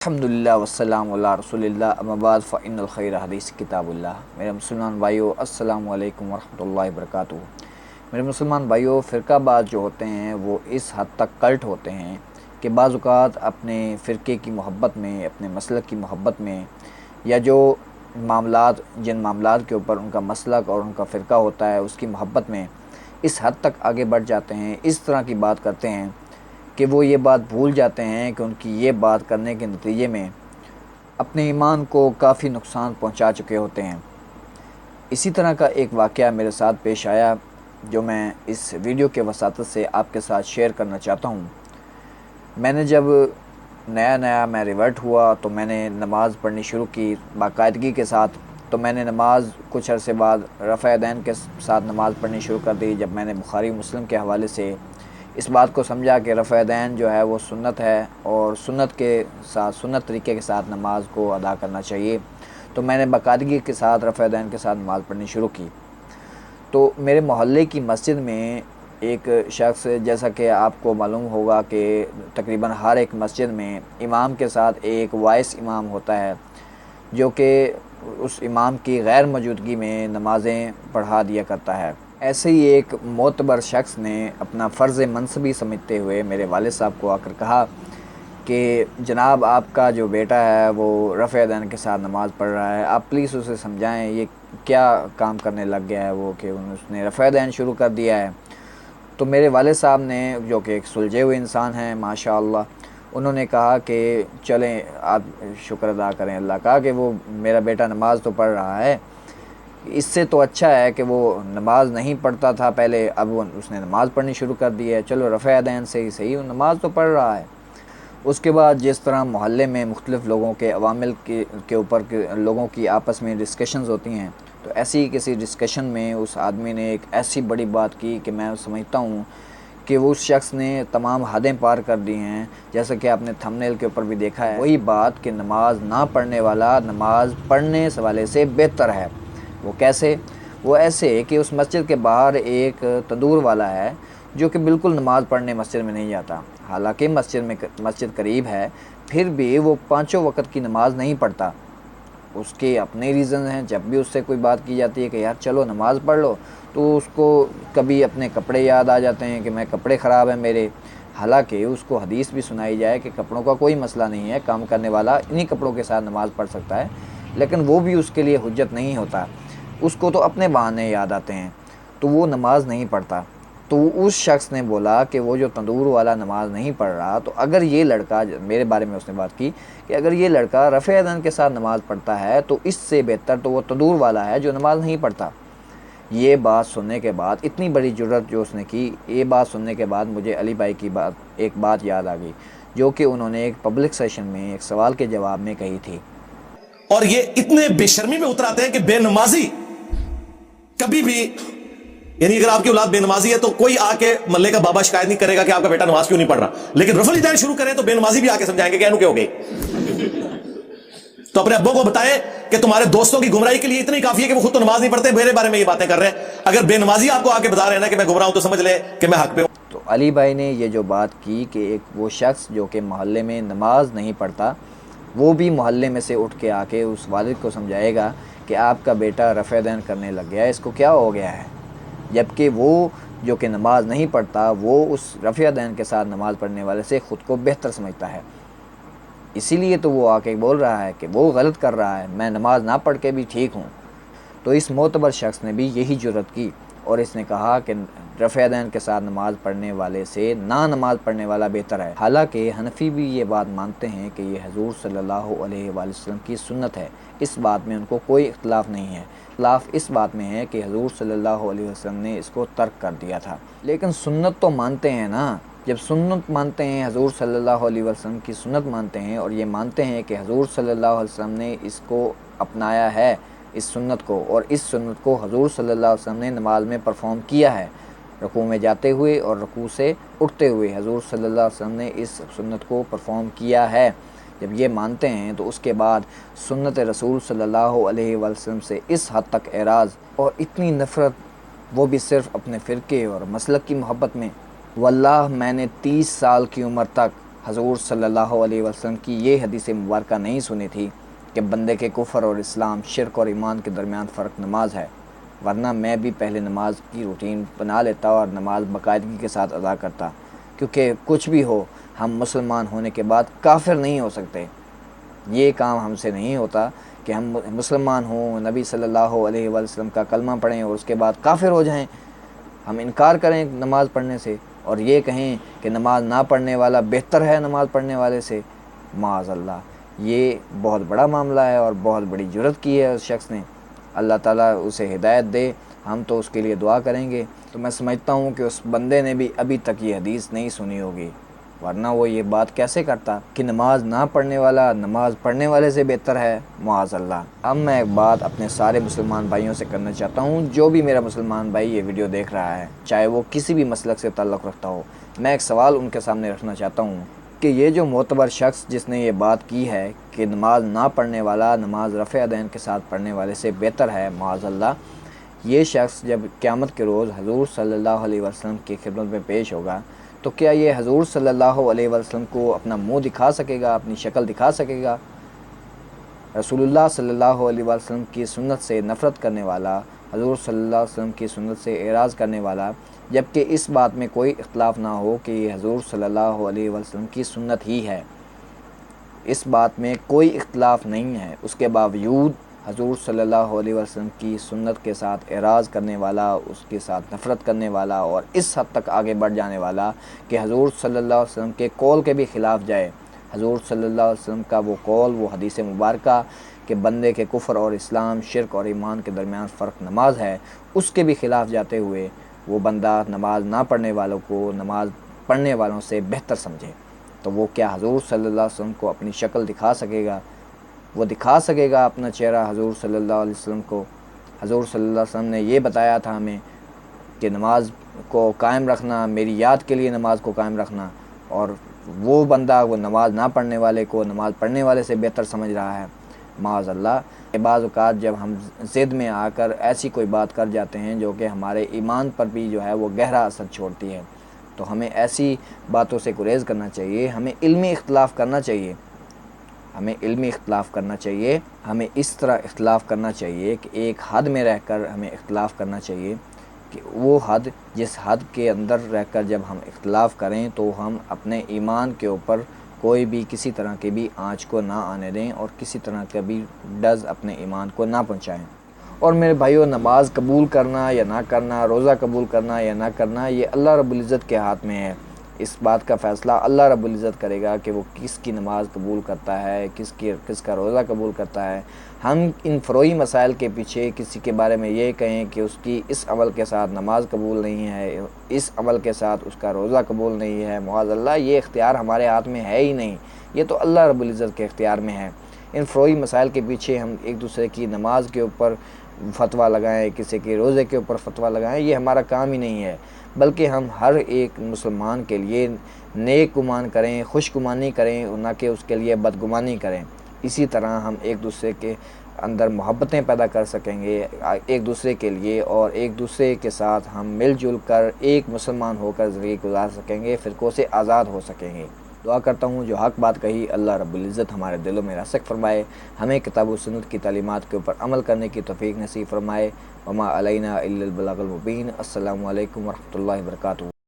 الحمدللہ والسلام علی رسول اللہ اما بعد فإن الخیر حدیث کتاب اللہ۔ میرے مسلمان بھائیو، السلام علیکم ورحمۃ اللہ وبرکاتہ۔ میرے مسلمان بھائیو، فرقہ باز جو ہوتے ہیں وہ اس حد تک کلٹ ہوتے ہیں کہ بعض اوقات اپنے فرقے کی محبت میں، اپنے مسلک کی محبت میں، یا جو جن معاملات کے اوپر ان کا مسلک اور ان کا فرقہ ہوتا ہے اس کی محبت میں اس حد تک آگے بڑھ جاتے ہیں، اس طرح کی بات کرتے ہیں کہ وہ یہ بات بھول جاتے ہیں کہ ان کی یہ بات کرنے کے نتیجے میں اپنے ایمان کو کافی نقصان پہنچا چکے ہوتے ہیں۔ اسی طرح کا ایک واقعہ میرے ساتھ پیش آیا جو میں اس ویڈیو کے وساطت سے آپ کے ساتھ شیئر کرنا چاہتا ہوں۔ میں نے جب نیا میں ریورٹ ہوا تو میں نے نماز پڑھنی شروع کی باقاعدگی کے ساتھ۔ تو میں نے نماز کچھ عرصے بعد رفع دین کے ساتھ نماز پڑھنی شروع کر دی، جب میں نے بخاری مسلم کے حوالے سے اس بات کو سمجھا کہ رفع دین جو ہے وہ سنت ہے اور سنت طریقے کے ساتھ نماز کو ادا کرنا چاہیے، تو میں نے باقاعدگی کے ساتھ رفع دین کے ساتھ نماز پڑھنی شروع کی۔ تو میرے محلے کی مسجد میں ایک شخص، جیسا کہ آپ کو معلوم ہوگا کہ تقریباً ہر ایک مسجد میں امام کے ساتھ ایک وائس امام ہوتا ہے جو کہ اس امام کی غیر موجودگی میں نمازیں پڑھا دیا کرتا ہے۔ ایسے ہی ایک معتبر شخص نے اپنا فرض منصبی سمجھتے ہوئے میرے والد صاحب کو آ کر کہا کہ جناب، آپ کا جو بیٹا ہے وہ رفع دین کے ساتھ نماز پڑھ رہا ہے، آپ پلیز اسے سمجھائیں یہ کیا کام کرنے لگ گیا ہے وہ کہ اس نے رفع دین شروع کر دیا ہے۔ تو میرے والد صاحب نے، جو کہ ایک سلجھے ہوئے انسان ہیں ماشاءاللہ، انہوں نے کہا کہ چلیں آپ شکر ادا کریں اللہ کا کہ وہ میرا بیٹا نماز تو پڑھ رہا ہے، اس سے تو اچھا ہے کہ وہ نماز نہیں پڑھتا تھا پہلے، اب اس نے نماز پڑھنی شروع کر دی ہے، چلو رفع دین سے ہی صحیح، وہ نماز تو پڑھ رہا ہے۔ اس کے بعد جس طرح محلے میں مختلف لوگوں کے عوامل کے اوپر لوگوں کی آپس میں ڈسکشنز ہوتی ہیں، تو ایسی کسی ڈسکشن میں اس آدمی نے ایک ایسی بڑی بات کی کہ میں سمجھتا ہوں کہ وہ اس شخص نے تمام حدیں پار کر دی ہیں، جیسا کہ آپ نے تھمبنیل کے اوپر بھی دیکھا ہے۔ وہی بات کہ نماز نہ پڑھنے والا نماز پڑھنے والے سے بہتر ہے۔ وہ کیسے؟ وہ ایسے کہ اس مسجد کے باہر ایک تندور والا ہے جو کہ بالکل نماز پڑھنے مسجد میں نہیں جاتا، حالانکہ مسجد قریب ہے، پھر بھی وہ پانچوں وقت کی نماز نہیں پڑھتا۔ اس کے اپنے ریزن ہیں، جب بھی اس سے کوئی بات کی جاتی ہے کہ یار چلو نماز پڑھ لو، تو اس کو کبھی اپنے کپڑے یاد آ جاتے ہیں کہ میں کپڑے خراب ہیں میرے، حالانکہ اس کو حدیث بھی سنائی جائے کہ کپڑوں کا کوئی مسئلہ نہیں ہے، کام کرنے والا انہی کپڑوں کے ساتھ نماز پڑھ سکتا ہے، لیکن وہ بھی اس کے لیے حجت نہیں ہوتا، اس کو تو اپنے بہانے یاد آتے ہیں، تو وہ نماز نہیں پڑھتا۔ تو اس شخص نے بولا کہ وہ جو تندور والا نماز نہیں پڑھ رہا، تو اگر یہ لڑکا، میرے بارے میں اس نے بات کی کہ اگر یہ لڑکا رفع دین کے ساتھ نماز پڑھتا ہے تو اس سے بہتر تو وہ تندور والا ہے جو نماز نہیں پڑھتا۔ یہ بات سننے کے بعد، اتنی بڑی جرت جو اس نے کی، یہ بات سننے کے بعد مجھے علی بھائی کی ایک بات یاد آ گئی جو کہ انہوں نے ایک پبلک سیشن میں ایک سوال کے جواب میں کہی تھی۔ اور یہ اتنے بے شرمی میں اتراتے ہیں کہ بے نمازی کبھی بھی، یعنی اگر آپ کی اولاد بے نمازی ہے تو کوئی آ کے محلے کا بابا شکایت نہیں کرے گا کہ آپ کا بیٹا نماز کیوں نہیں پڑھ رہا، لیکن رفع دین شروع کریں تو بے نمازی بھی آ کے سمجھائیں گے کہ اینو کیا ہو گئی۔ تو اپنے ابوں کو بتائیں کہ تمہارے دوستوں کی گمراہی کے لیے اتنی کافی ہے کہ وہ خود تو نماز نہیں پڑھتے، میرے بارے میں یہ باتیں کر رہے ہیں۔ اگر بے نمازی آپ کو آ کے بتا رہے ہیں نا کہ میں گمراہ ہوں تو سمجھ لیں کہ میں حق پہ ہوں۔ تو علی بھائی نے یہ جو بات کی کہ ایک وہ شخص جو کہ محلے میں نماز نہیں پڑھتا، وہ بھی محلے میں سے اٹھ کے آ کے اس والد کو سمجھائے گا کہ آپ کا بیٹا رفع دین کرنے لگ گیا ہے، اس کو کیا ہو گیا ہے، جبکہ وہ جو کہ نماز نہیں پڑھتا وہ اس رفع دین کے ساتھ نماز پڑھنے والے سے خود کو بہتر سمجھتا ہے، اسی لیے تو وہ آ کے بول رہا ہے کہ وہ غلط کر رہا ہے، میں نماز نہ پڑھ کے بھی ٹھیک ہوں۔ تو اس معتبر شخص نے بھی یہی جرت کی اور اس نے کہا کہ رفع دین کے ساتھ نماز پڑھنے والے سے نہ نماز پڑھنے والا بہتر ہے، حالانکہ حنفی بھی یہ بات مانتے ہیں کہ یہ حضور صلی اللہ علیہ وآلہ وسلم کی سنت ہے، اس بات میں ان کو کوئی اختلاف نہیں ہے، اختلاف اس بات میں ہے کہ حضور صلی اللہ علیہ وسلم نے اس کو ترک کر دیا تھا۔ لیکن سنت تو مانتے ہیں نا، جب سنت مانتے ہیں، حضور صلی اللہ علیہ وسلم کی سنت مانتے ہیں اور یہ مانتے ہیں کہ حضور صلی اللہ علیہ وسلم نے اس کو اپنایا ہے، اس سنت کو، اور اس سنت کو حضور صلی اللہ علیہ وسلم نے نماز میں پرفارم کیا ہے، رکوع میں جاتے ہوئے اور رکوع سے اٹھتے ہوئے حضور صلی اللہ علیہ وسلم نے اس سنت کو پرفارم کیا ہے، جب یہ مانتے ہیں تو اس کے بعد سنت رسول صلی اللہ علیہ وسلم سے اس حد تک اعراض اور اتنی نفرت، وہ بھی صرف اپنے فرقے اور مسلک کی محبت میں۔ واللہ میں نے 30 سال کی عمر تک حضور صلی اللہ علیہ وسلم کی یہ حدیث مبارکہ نہیں سنی تھی کہ بندے کے کفر اور اسلام، شرک اور ایمان کے درمیان فرق نماز ہے، ورنہ میں بھی پہلے نماز کی روٹین بنا لیتا اور نماز باقاعدگی کے ساتھ ادا کرتا، کیونکہ کچھ بھی ہو ہم مسلمان ہونے کے بعد کافر نہیں ہو سکتے۔ یہ کام ہم سے نہیں ہوتا کہ ہم مسلمان ہوں، نبی صلی اللہ علیہ وسلم کا کلمہ پڑھیں اور اس کے بعد کافر ہو جائیں، ہم انکار کریں نماز پڑھنے سے اور یہ کہیں کہ نماز نہ پڑھنے والا بہتر ہے نماز پڑھنے والے سے۔ معاذ اللہ، یہ بہت بڑا معاملہ ہے اور بہت بڑی جرات کی ہے اس شخص نے۔ اللہ تعالیٰ اسے ہدایت دے، ہم تو اس کے لیے دعا کریں گے۔ تو میں سمجھتا ہوں کہ اس بندے نے بھی ابھی تک یہ حدیث نہیں سنی ہوگی، ورنہ وہ یہ بات کیسے کرتا کہ نماز نہ پڑھنے والا نماز پڑھنے والے سے بہتر ہے۔ معاذ اللہ۔ اب میں ایک بات اپنے سارے مسلمان بھائیوں سے کرنا چاہتا ہوں، جو بھی میرا مسلمان بھائی یہ ویڈیو دیکھ رہا ہے، چاہے وہ کسی بھی مسلک سے تعلق رکھتا ہو، میں ایک سوال ان کے سامنے رکھنا چاہتا ہوں کہ یہ جو معتبر شخص جس نے یہ بات کی ہے کہ نماز نہ پڑھنے والا نماز رفع دین کے ساتھ پڑھنے والے سے بہتر ہے، معاذ اللہ، یہ شخص جب قیامت کے روز حضور صلی اللہ علیہ وسلم کی خدمت میں پیش ہوگا تو کیا یہ حضور صلی اللہ علیہ وسلم کو اپنا منہ دکھا سکے گا، اپنی شکل دکھا سکے گا؟ رسول اللہ صلی اللہ علیہ وسلم کی سنت سے نفرت کرنے والا، حضور صلی اللہ علیہ وسلم کی سنت سے اعراض کرنے والا، جبکہ اس بات میں کوئی اختلاف نہ ہو کہ یہ حضور صلی اللہ علیہ وسلم کی سنت ہی ہے، اس بات میں کوئی اختلاف نہیں ہے، اس کے باوجود حضور صلی اللہ علیہ وسلم کی سنت کے ساتھ اعراض کرنے والا، اس کے ساتھ نفرت کرنے والا اور اس حد تک آگے بڑھ جانے والا کہ حضور صلی اللہ علیہ وسلم کے قول کے بھی خلاف جائے، حضور صلی اللہ علیہ وسلم کا وہ قول، وہ حدیث مبارکہ کہ بندے کے کفر اور اسلام، شرک اور ایمان کے درمیان فرق نماز ہے، اس کے بھی خلاف جاتے ہوئے وہ بندہ نماز نہ پڑھنے والوں کو نماز پڑھنے والوں سے بہتر سمجھے، تو وہ کیا حضور صلی اللہ علیہ وسلم کو اپنی شکل دکھا سکے گا؟ وہ دکھا سکے گا اپنا چہرہ حضور صلی اللہ علیہ وسلم کو؟ حضور صلی اللہ علیہ وسلم نے یہ بتایا تھا ہمیں کہ نماز کو قائم رکھنا، میری یاد کے لیے نماز کو قائم رکھنا، اور وہ بندہ وہ نماز نہ پڑھنے والے کو نماز پڑھنے والے سے بہتر سمجھ رہا ہے۔ معاذ اللہ، بعض اوقات جب ہم ضد میں آ کر ایسی کوئی بات کر جاتے ہیں جو کہ ہمارے ایمان پر بھی جو ہے وہ گہرا اثر چھوڑتی ہے، تو ہمیں ایسی باتوں سے گریز کرنا چاہیے، ہمیں علمی اختلاف کرنا چاہیے، ہمیں اس طرح اختلاف کرنا چاہیے کہ ایک حد میں رہ کر ہمیں اختلاف کرنا چاہیے کہ وہ حد، جس حد کے اندر رہ کر جب ہم اختلاف کریں تو ہم اپنے ایمان کے اوپر کوئی بھی کسی طرح کے بھی آنچ کو نہ آنے دیں اور کسی طرح کا بھی ڈز اپنے ایمان کو نہ پہنچائیں۔ اور میرے بھائیو، نماز قبول کرنا یا نہ کرنا، روزہ قبول کرنا یا نہ کرنا، یہ اللہ رب العزت کے ہاتھ میں ہے۔ اس بات کا فیصلہ اللہ رب العزت کرے گا کہ وہ کس کی نماز قبول کرتا ہے، کس کا روزہ قبول کرتا ہے۔ ہم ان فروعی مسائل کے پیچھے کسی کے بارے میں یہ کہیں کہ اس کی اس عمل کے ساتھ نماز قبول نہیں ہے، اس عمل کے ساتھ اس کا روزہ قبول نہیں ہے، معاذ اللہ، یہ اختیار ہمارے ہاتھ میں ہے ہی نہیں، یہ تو اللہ رب العزت کے اختیار میں ہے۔ ان فروعی مسائل کے پیچھے ہم ایک دوسرے کی نماز کے اوپر فتویٰ لگائیں، کسی کے روزے کے اوپر فتویٰ لگائیں، یہ ہمارا کام ہی نہیں ہے، بلکہ ہم ہر ایک مسلمان کے لیے نیک گمان کریں، خوش گمانی کریں، نہ کہ اس کے لیے بدگمانی کریں۔ اسی طرح ہم ایک دوسرے کے اندر محبتیں پیدا کر سکیں گے ایک دوسرے کے لیے، اور ایک دوسرے کے ساتھ ہم مل جل کر ایک مسلمان ہو کر زندگی گزار سکیں گے، فرقوں سے آزاد ہو سکیں گے۔ دعا کرتا ہوں جو حق بات کہی اللہ رب العزت ہمارے دلوں میں راسخ فرمائے، ہمیں کتاب و سنت کی تعلیمات کے اوپر عمل کرنے کی توفیق نصیب فرمائے۔ وما علینا الا البلاغ المبین۔ السلام علیکم ورحمۃ اللہ وبرکاتہ۔